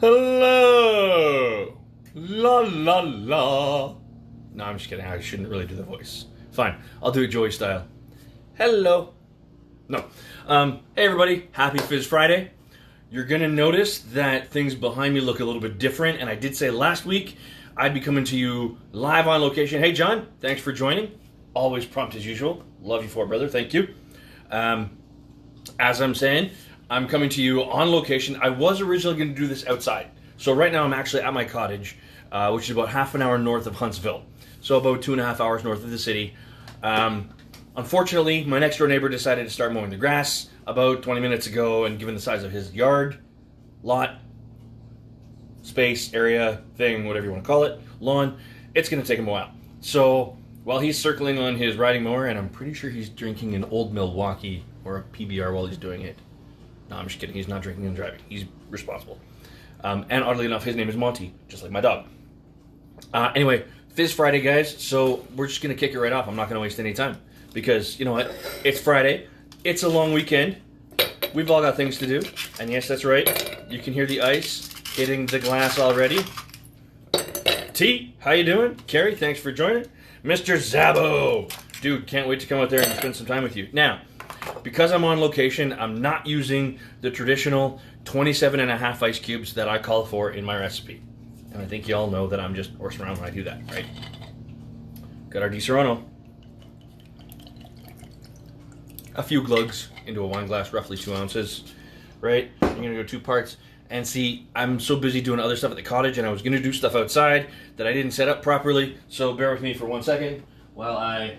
Hello! La la la. No, I'm just kidding. I shouldn't really do the voice. Fine. I'll do it Joey style. Hello. No. Hey everybody. Happy Fizz Friday. You're going to notice that things behind me look a little bit different, and I did say last week I'd be coming to you live on location. Hey John, thanks for joining. Always prompt as usual. Love you for it, brother. Thank you. As I'm saying, I'm coming to you on location. I was originally going to do this outside. So right now I'm actually at my cottage, which is about half an hour north of Huntsville. So about 2.5 hours north of the city. Unfortunately, my next door neighbor decided to start mowing the grass about 20 minutes ago, and given the size of his yard, lot, space, area, thing, whatever you want to call it, lawn, it's going to take him a while. So while he's circling on his riding mower, and I'm pretty sure he's drinking an Old Milwaukee or a PBR while he's doing it. No, I'm just kidding. He's not drinking and driving. He's responsible. And oddly enough, his name is Monty, just like my dog. Anyway, Fizz Friday, guys. So we're just going to kick it right off. I'm not going to waste any time. Because, you know what? It's Friday. It's a long weekend. We've all got things to do. And yes, that's right. You can hear the ice hitting the glass already. T, how you doing? Carrie, thanks for joining. Mr. Zabo. Dude, can't wait to come out there and spend some time with you. Now, because I'm on location, I'm not using the traditional 27.5 ice cubes that I call for in my recipe. And I think you all know that I'm just horsing around when I do that, right? Got our Di Serrano. A few glugs into a wine glass, roughly 2 ounces, right? I'm going to go 2 parts. And see, I'm so busy doing other stuff at the cottage, and I was going to do stuff outside that I didn't set up properly. So bear with me for 1 second while I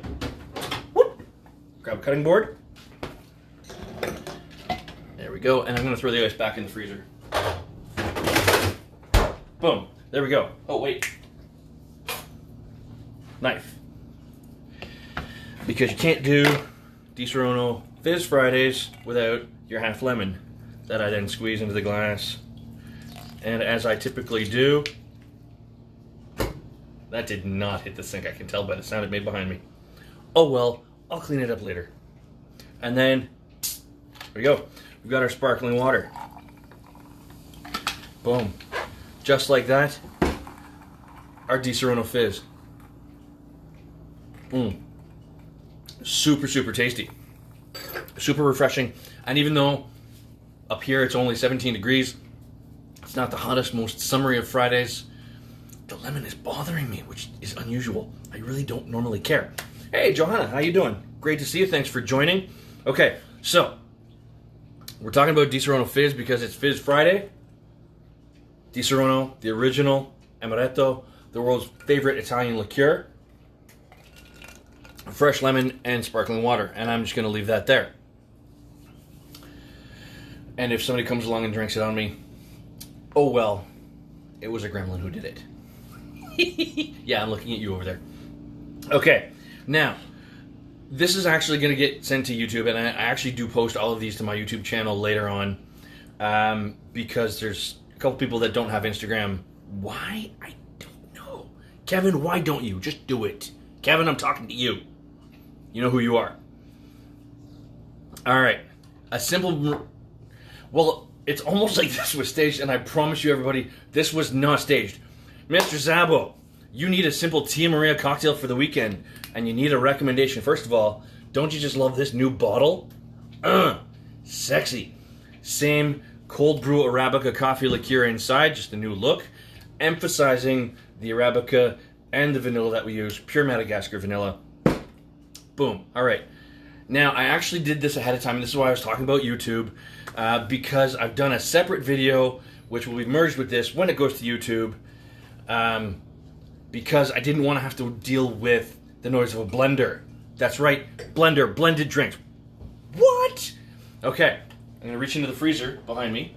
grab a cutting board. There we go. And I'm going to throw the ice back in the freezer. Boom. There we go. Oh, wait. Knife. Because you can't do Di Serrano Fizz Fridays without your half lemon that I then squeeze into the glass. And as I typically do, that did not hit the sink. I can tell by the sound it made behind me. Oh well, I'll clean it up later. And then, there we go. We've got our sparkling water. Boom. Just like that, our Di Serrano Fizz. Super, super tasty. Super refreshing. And even though up here it's only 17 degrees, it's not the hottest, most summery of Fridays, the lemon is bothering me, which is unusual. I really don't normally care. Hey, Johanna, how you doing? Great to see you. Thanks for joining. Okay, so we're talking about Di Serrano Fizz because it's Fizz Friday. Di Serrano, the original amaretto, the world's favorite Italian liqueur, fresh lemon and sparkling water, and I'm just going to leave that there. And if somebody comes along and drinks it on me, oh well, it was a gremlin who did it. Yeah, I'm looking at you over there. Okay, now, this is actually going to get sent to YouTube, and I actually do post all of these to my YouTube channel later on, because there's a couple people that don't have Instagram. Why? I don't know. Kevin, why don't you? Just do it. Kevin, I'm talking to you. You know who you are. All right. A simple... Well, it's almost like this was staged, and I promise you, everybody, this was not staged. Mr. Zabo, you need a simple Tia Maria cocktail for the weekend, and you need a recommendation. First of all, don't you just love this new bottle? Sexy. Same cold brew Arabica coffee liqueur inside, just a new look, emphasizing the Arabica and the vanilla that we use, pure Madagascar vanilla. Boom. All right. Now, I actually did this ahead of time, and this is why I was talking about YouTube, because I've done a separate video, which will be merged with this when it goes to YouTube, because I didn't want to have to deal with the noise of a blender. That's right, blender, blended drinks. What? Okay, I'm going to reach into the freezer behind me.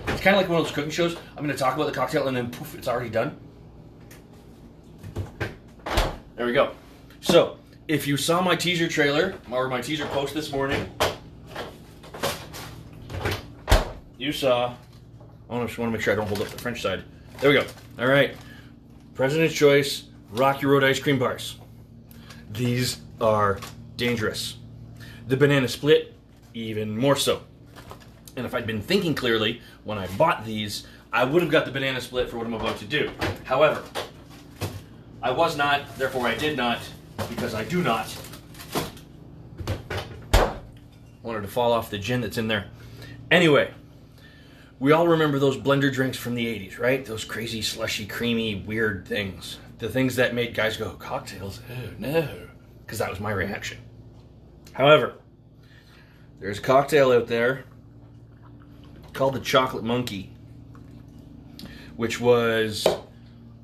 It's kind of like one of those cooking shows. I'm going to talk about the cocktail, and then poof, it's already done. There we go. So, if you saw my teaser trailer, or my teaser post this morning, you saw... I just want to make sure I don't hold up the French side. There we go. All right. President's Choice Rocky Road Ice Cream Bars. These are dangerous. The banana split, even more so. And if I'd been thinking clearly when I bought these, I would have got the banana split for what I'm about to do. However, I was not, therefore I did not, because I do not. Wanted to fall off the gin that's in there. Anyway, we all remember those blender drinks from the 80s, right? Those crazy, slushy, creamy, weird things. The things that made guys go, cocktails? Oh, no. Because that was my reaction. However, there's a cocktail out there called the Chocolate Monkey, which was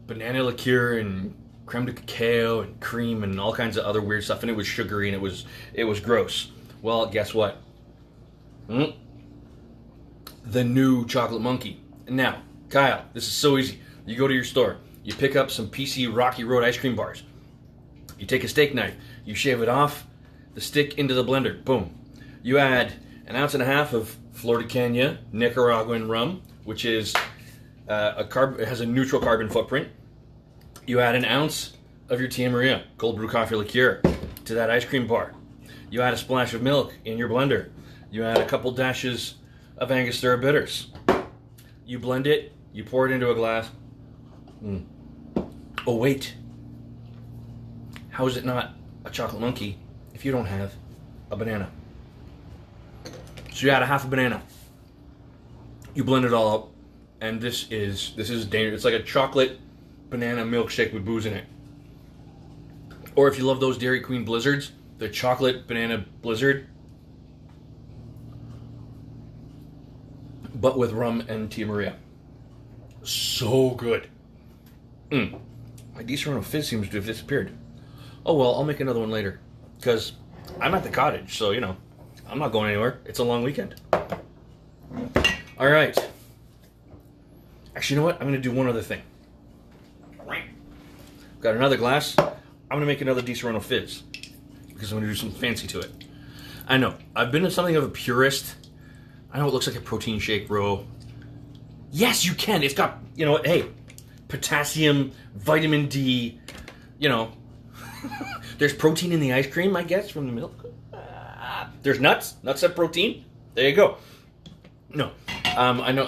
banana liqueur and creme de cacao and cream and all kinds of other weird stuff, and it was sugary and it was gross. Well, guess what? The new Chocolate Monkey. Now, Kyle, this is so easy. You go to your store, you pick up some PC Rocky Road ice cream bars. You take a steak knife, you shave it off the stick into the blender. Boom. You add 1.5 ounces of Flor de Caña Nicaraguan rum, which is it has a neutral carbon footprint. You add 1 ounce of your Tia Maria cold brew coffee liqueur to that ice cream bar. You add a splash of milk in your blender. You add a couple dashes of Angostura bitters. You blend it. You pour it into a glass. Oh wait, how is it not a Chocolate Monkey if you don't have a banana? So you add a half a banana. You blend it all up, and this is dangerous. It's like a chocolate banana milkshake with booze in it. Or if you love those Dairy Queen blizzards, the chocolate banana blizzard, but with rum and Tia Maria. So good. My Di Serrano Fizz seems to have disappeared. Oh well, I'll make another one later, because I'm at the cottage, so you know, I'm not going anywhere. It's a long weekend. All right. Actually, you know what? I'm going to do one other thing. Got another glass. I'm going to make another Di Serrano Fizz, because I'm going to do something fancy to it. I know. I've been something of a purist. I know it looks like a protein shake, bro. Yes, you can. It's got, you know, hey, potassium, vitamin D, you know. There's protein in the ice cream, I guess, from the milk. There's nuts. Nuts have protein. There you go. No, I know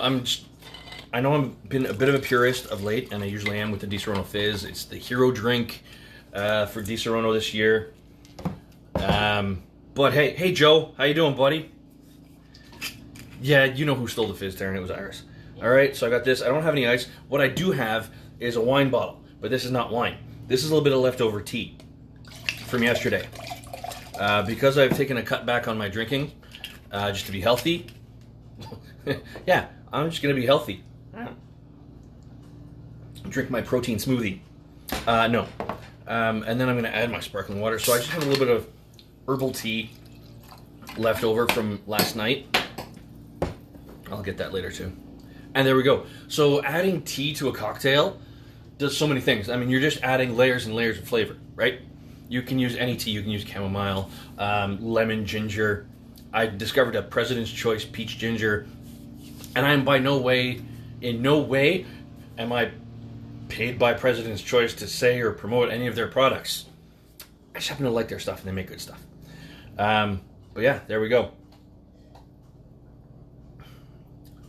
I've been a bit of a purist of late, and I usually am with the Di Serrano Fizz. It's the hero drink for Di Serrano this year. But hey Joe, how you doing, buddy? Yeah, you know who stole the Fizz, Taryn. It was Iris. All right, so I got this. I don't have any ice. What I do have is a wine bottle, but this is not wine. This is a little bit of leftover tea from yesterday. Because I've taken a cut back on my drinking, just to be healthy. Yeah, I'm just going to be healthy. Drink my protein smoothie. No. And then I'm going to add my sparkling water. So I just have a little bit of herbal tea left over from last night. I'll get that later too. And there we go. So adding tea to a cocktail does so many things. I mean, you're just adding layers and layers of flavor, right? You can use any tea. You can use chamomile, lemon, ginger. I discovered a President's Choice peach ginger, and I'm in no way am I paid by President's Choice to say or promote any of their products. I just happen to like their stuff, and they make good stuff. But yeah, there we go.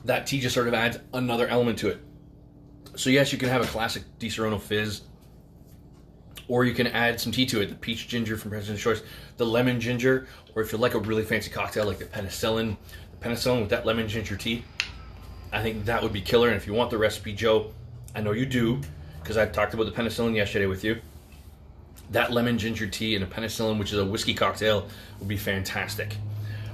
That tea just sort of adds another element to it. So yes, you can have a classic Di Serrano Fizz, or you can add some tea to it. The peach ginger from President's Choice, the lemon ginger, or if you like a really fancy cocktail like the penicillin with that lemon ginger tea, I think that would be killer. And if you want the recipe, Joe, I know you do, because I talked about the penicillin yesterday with you. That lemon ginger tea and a penicillin, which is a whiskey cocktail, would be fantastic.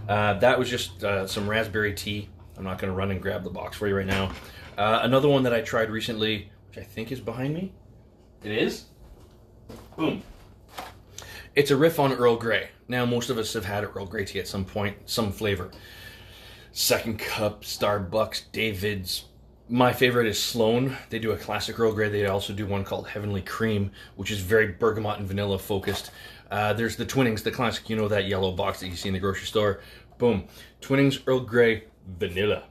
That was just some raspberry tea. I'm not going to run and grab the box for you right now. Another one that I tried recently, which I think is behind me. It is? Boom. It's a riff on Earl Grey. Now, most of us have had Earl Grey tea at some point, some flavor. Second Cup, Starbucks, David's. My favorite is Sloan. They do a classic Earl Grey. They also do one called Heavenly Cream, which is very bergamot and vanilla focused. There's the Twinings, the classic, you know, that yellow box that you see in the grocery store. Boom. Twinings Earl Grey Vanilla.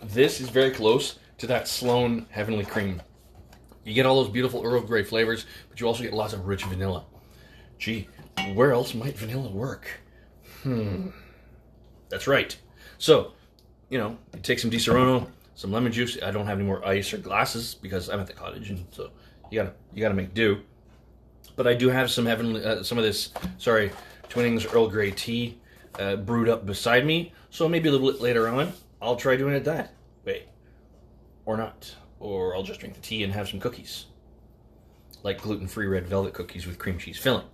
This is very close to that Sloan Heavenly Cream. You get all those beautiful Earl Grey flavors, but you also get lots of rich vanilla. Gee, where else might vanilla work? That's right. So, you know, you take some Di Serrano, some lemon juice. I don't have any more ice or glasses because I'm at the cottage, and so you gotta make do. But I do have some some of this, Twinings Earl Grey tea brewed up beside me. So maybe a little bit later on, I'll try doing it that way, or not, or I'll just drink the tea and have some cookies, like gluten-free red velvet cookies with cream cheese filling.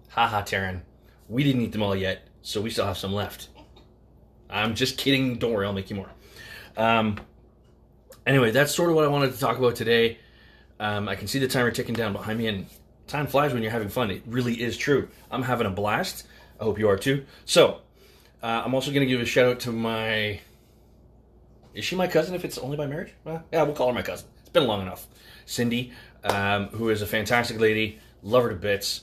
Haha, Taryn, we didn't eat them all yet, so we still have some left. I'm just kidding. Don't worry, I'll make you more. Anyway, that's sort of what I wanted to talk about today. I can see the timer ticking down behind me, and time flies when you're having fun. It really is true. I'm having a blast. I hope you are too. So, I'm also going to give a shout out to my... Is she my cousin if it's only by marriage? Yeah, we'll call her my cousin. It's been long enough. Cindy, who is a fantastic lady. Love her to bits.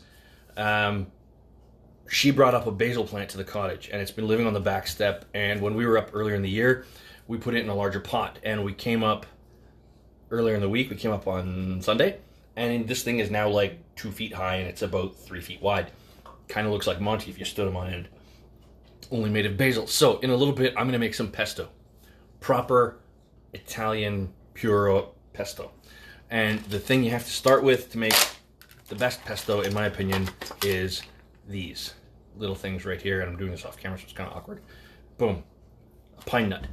She brought up a basil plant to the cottage, and it's been living on the back step. And when we were up earlier in the year, we put it in a larger pot. And we came up earlier in the week. We came up on Sunday. And this thing is now like 2 feet high, and it's about 3 feet wide. Kind of looks like Monty if you stood him on end. Only made of basil. So in a little bit, I'm going to make some pesto. Proper Italian puro pesto. And the thing you have to start with to make the best pesto, in my opinion, is these little things right here. And I'm doing this off camera, so it's kind of awkward. Boom. A pine nut.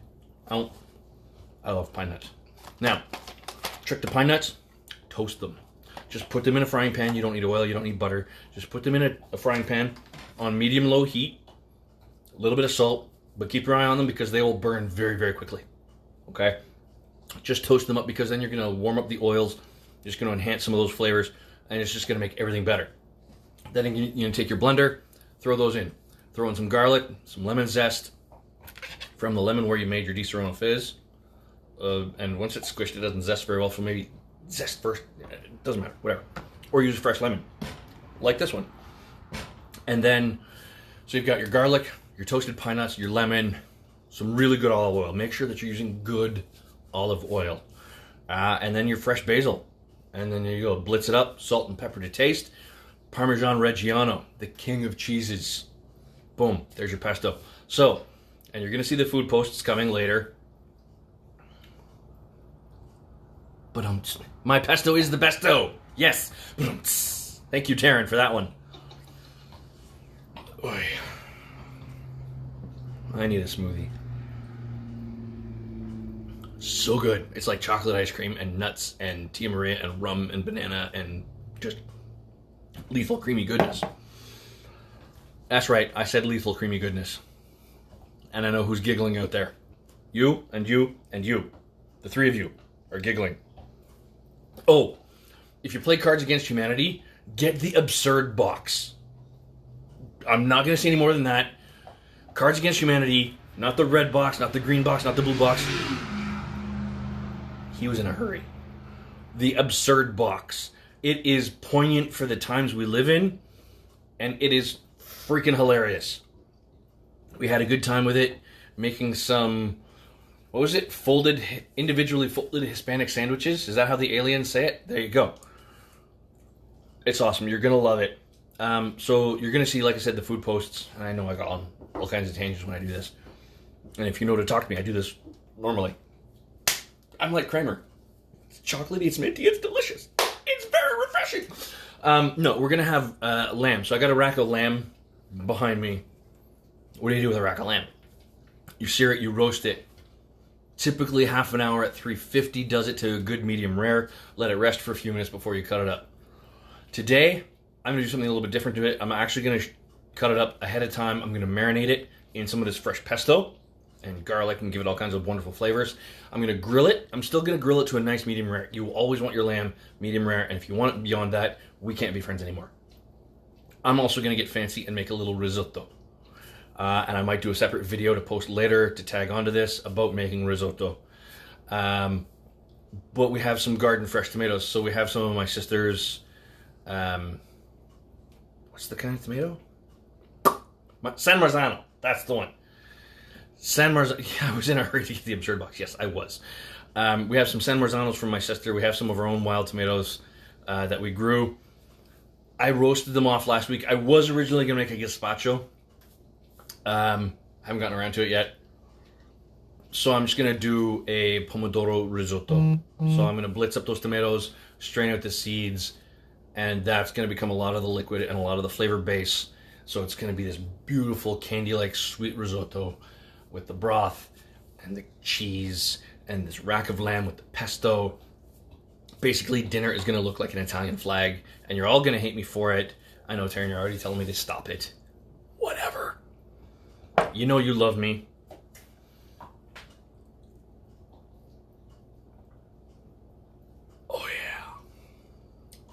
I love pine nuts. Now, trick to pine nuts, toast them. Just put them in a frying pan. You don't need oil, you don't need butter. Just put them in a frying pan on medium-low heat. A little bit of salt, but keep your eye on them because they will burn very, very quickly. Okay? Just toast them up because then you're going to warm up the oils. You're just going to enhance some of those flavors, and it's just going to make everything better. Then you take your blender, throw those in. Throw in some garlic, some lemon zest from the lemon where you made your Di Serrano Fizz. And once it's squished, it doesn't zest very well, so maybe zest first. It doesn't matter, whatever. Or use a fresh lemon, like this one. And then, so you've got your garlic, your toasted pine nuts, your lemon, some really good olive oil. Make sure that you're using good olive oil. And then your fresh basil. And then there you go, blitz it up, salt and pepper to taste. Parmesan Reggiano, the king of cheeses. Boom, there's your pesto. So, and you're going to see the food posts coming later. But my pesto is the besto. Yes. Thank you, Taryn, for that one. Oy. I need a smoothie. So good. It's like chocolate ice cream and nuts and Tia Maria and rum and banana and just lethal creamy goodness. That's right. I said lethal creamy goodness. And I know who's giggling out there. You and you and you. The three of you are giggling. Oh, if you play Cards Against Humanity, get the absurd box. I'm not going to say any more than that. Cards Against Humanity, not the red box, not the green box, not the blue box. He was in a hurry. The absurd box. It is poignant for the times we live in, and it is freaking hilarious. We had a good time with it, making some... What was it? Individually folded Hispanic sandwiches? Is that how the aliens say it? There you go. It's awesome. You're going to love it. So you're going to see, like I said, the food posts. And I know I got on all kinds of tangents when I do this. And if you know to talk to me, I do this normally. I'm like Kramer. It's chocolatey, it's minty, it's delicious. It's very refreshing. No, we're going to have lamb. So I got a rack of lamb behind me. What do you do with a rack of lamb? You sear it, you roast it. Typically half an hour at 350 does it to a good medium rare. Let it rest for a few minutes before you cut it up. Today, I'm going to do something a little bit different to it. I'm actually going to cut it up ahead of time. I'm going to marinate it in some of this fresh pesto and garlic and give it all kinds of wonderful flavors. I'm going to grill it. I'm still going to grill it to a nice medium rare. You always want your lamb medium rare, and if you want it beyond that, we can't be friends anymore. I'm also going to get fancy and make a little risotto. And I might do a separate video to post later to tag onto this about making risotto. But we have some garden fresh tomatoes. So we have some of my sister's, what's the kind of tomato? San Marzano. That's the one. San Marzano. Yeah, I was in a hurry to get the absurd box. Yes, I was. We have some San Marzanos from my sister. We have some of our own wild tomatoes that we grew. I roasted them off last week. I was originally going to make a gazpacho. Haven't gotten around to it yet. So I'm just going to do a pomodoro risotto. So I'm going to blitz up those tomatoes, strain out the seeds, and that's going to become a lot of the liquid and a lot of the flavor base. So it's going to be this beautiful candy-like sweet risotto with the broth and the cheese and this rack of lamb with the pesto. Basically, dinner is going to look like an Italian flag, and you're all going to hate me for it. I know, Taryn, you're already telling me to stop it. Whatever. You know you love me. Oh, yeah.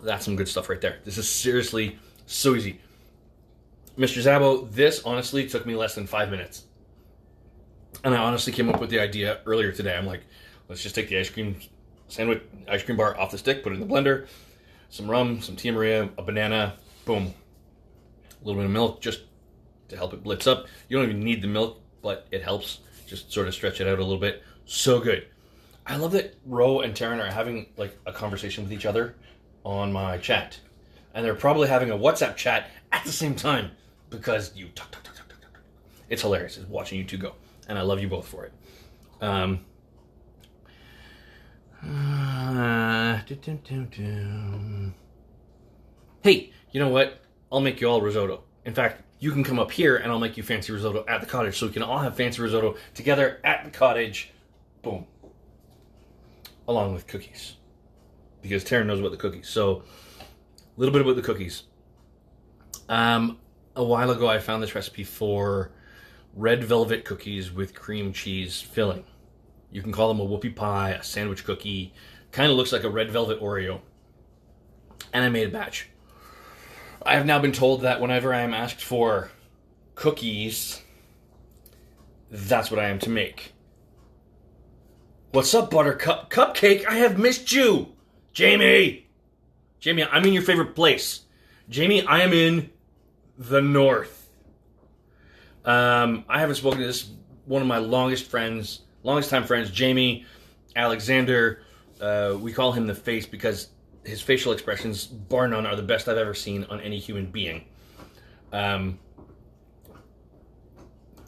That's some good stuff right there. This is seriously so easy. Mr. Zabo, this honestly took me less than 5 minutes. And I honestly came up with the idea earlier today. I'm like, let's just take the ice cream bar off the stick, put it in the blender, some rum, some Tia Maria, a banana, boom. A little bit of milk just to help it blitz up. You don't even need the milk, but it helps. Just sort of stretch it out a little bit. So good. I love that Ro and Taryn are having like a conversation with each other on my chat. And they're probably having a WhatsApp chat at the same time because you talk. It's hilarious. It's watching you two go. And I love you both for it. Hey, you know what? I'll make you all risotto. In fact, you can come up here and I'll make you fancy risotto at the cottage so we can all have fancy risotto together at the cottage. Boom. Along with cookies. Because Taryn knows about the cookies. So, a little bit about the cookies. A while ago I found this recipe for red velvet cookies with cream cheese filling. You can call them a whoopie pie, a sandwich cookie. Kind of looks like a red velvet Oreo. And I made a batch. I have now been told that whenever I am asked for cookies, that's what I am to make. What's up, Buttercup? Cupcake, I have missed you! Jamie! Jamie, I'm in your favorite place. Jamie, I am in the north. I haven't spoken to this one of my longest time friends, Jamie Alexander. We call him the Face because his facial expressions, bar none, are the best I've ever seen on any human being.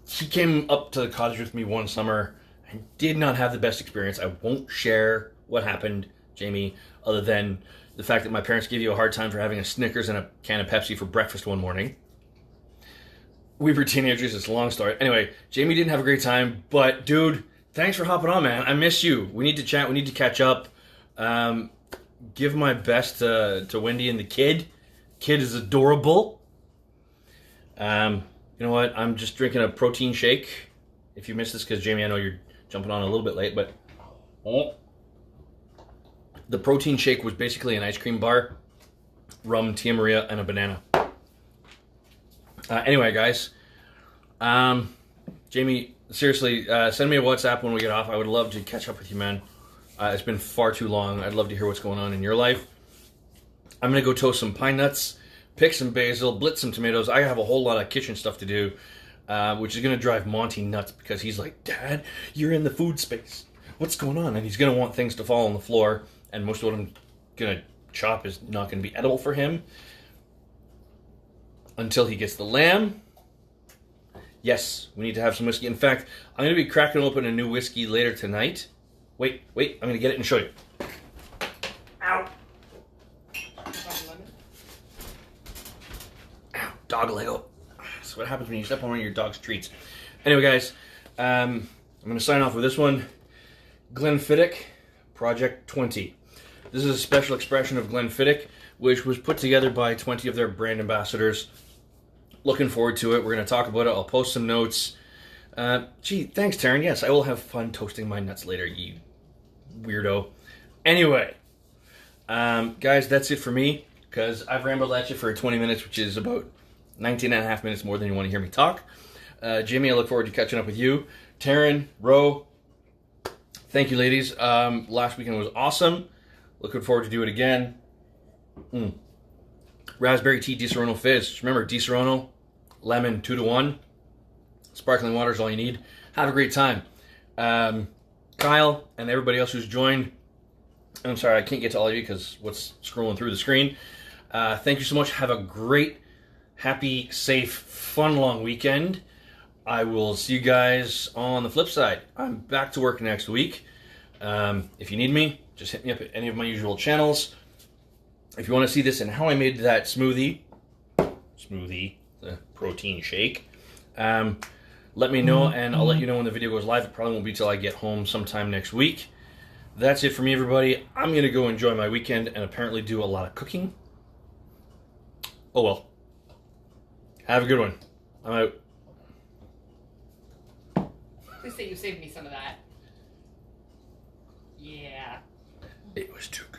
He came up to the cottage with me one summer and did not have the best experience. I won't share what happened, Jamie, other than the fact that my parents gave you a hard time for having a Snickers and a can of Pepsi for breakfast one morning. We were teenagers, it's a long story. Anyway, Jamie didn't have a great time, but dude, thanks for hopping on, man. I miss you. We need to chat, we need to catch up. Give my best to Wendy and the kid. Kid is adorable. You know what? I'm just drinking a protein shake. If you missed this, because Jamie, I know you're jumping on a little bit late, but the protein shake was basically an ice cream bar, rum, Tia Maria, and a banana. Anyway, guys, Jamie, seriously, send me a WhatsApp when we get off. I would love to catch up with you, man. It's been far too long. I'd love to hear what's going on in your life. I'm going to go toast some pine nuts, pick some basil, blitz some tomatoes. I have a whole lot of kitchen stuff to do, which is going to drive Monty nuts because he's like, Dad, you're in the food space. What's going on? And he's going to want things to fall on the floor, and most of what I'm going to chop is not going to be edible for him. Until he gets the lamb. Yes, we need to have some whiskey. In fact, I'm going to be cracking open a new whiskey later tonight. Wait, I'm going to get it and show you. Ow. Ow, dog Lego. That's what happens when you step on one of your dog's treats. Anyway, guys, I'm going to sign off with this one. Glenfiddich, Project 20. This is a special expression of Glenfiddich, which was put together by 20 of their brand ambassadors. Looking forward to it. We're going to talk about it. I'll post some notes. Gee, thanks, Taryn. Yes, I will have fun toasting my nuts later, you weirdo. Anyway, guys, that's it for me, because I've rambled at you for 20 minutes, which is about 19 and a half minutes more than you want to hear me talk. Jamie, I look forward to catching up with you. Taryn, Ro, thank you, ladies. Last weekend was awesome. Looking forward to do it again. Raspberry tea, Di Serono Fizz. Just remember, Di Serono, lemon 2-to-1. Sparkling water is all you need. Have a great time. Kyle and everybody else who's joined. I'm sorry, I can't get to all of you because what's scrolling through the screen. Thank you so much. Have a great, happy, safe, fun, long weekend. I will see you guys on the flip side. I'm back to work next week. If you need me, just hit me up at any of my usual channels. If you want to see this and how I made that smoothie, the protein shake, let me know and I'll let you know when the video goes live. It probably won't be till I get home sometime next week. That's it for me, everybody. I'm going to go enjoy my weekend and apparently do a lot of cooking. Oh well. Have a good one. I'm out. Please say you saved me some of that. Yeah. It was too good.